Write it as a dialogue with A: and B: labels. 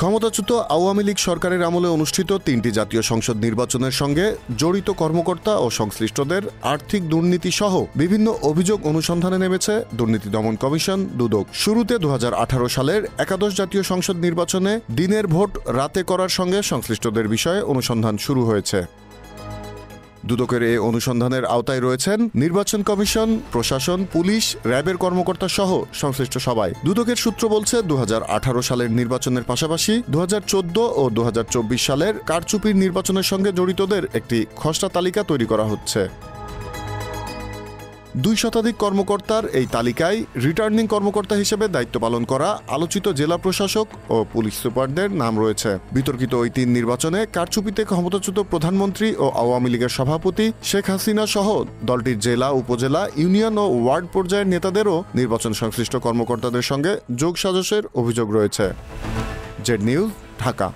A: ক্ষমতাচ্যুত আওয়ামী লীগ সরকারের আমলে অনুষ্ঠিত ৩টি জাতীয় সংসদ নির্বাচনের সঙ্গে জড়িত কর্মকর্তা ও সংশ্লিষ্টদের আর্থিক দুর্নীতি সহ বিভিন্ন অভিযোগ অনুসন্ধানে নেমেছে দুর্নীতি দমন কমিশন দুদক। শুরুতে ২০১৮ সালের একাদশ জাতীয় সংসদ নির্বাচনে দিনের ভোট রাতে করার সঙ্গে সংশ্লিষ্টদের বিষয়ে অনুসন্ধান শুরু হয়েছে। দুদকের এই অনুসন্ধানের আওতায় রয়েছেন নির্বাচন কমিশন, প্রশাসন, পুলিশ, র্যাবের কর্মকর্তা সহ সংশ্লিষ্ট সবাই। দুদকের সূত্র বলছে ২০১৮ সালের নির্বাচনের পাশাপাশি ২০১৪ ও ২০২৪ সালের কারচুপির নির্বাচনের সঙ্গে জড়িতদের একটি খসড়া তালিকা তৈরি করা হচ্ছে। ২ শতাধিক কর্মকর্তার এই তালিকায় রিটার্নিং কর্মকর্তা হিসেবে দায়িত্ব পালন করা আলোচিত জেলা প্রশাসক ও পুলিশ সুপারদের নাম রয়েছে। বিতর্কিত ওই ৩ নির্বাচনে কারচুপিতে ক্ষমতাচ্যুত প্রধানমন্ত্রী ও আওয়ামী লীগের সভাপতি শেখ হাসিনা সহ দলটির জেলা, উপজেলা, ইউনিয়ন ও ওয়ার্ড পর্যায়ের নেতাদেরও নির্বাচন সংশ্লিষ্ট কর্মকর্তাদের সঙ্গে যোগসাজশের অভিযোগ রয়েছে। Z news, Dhaka.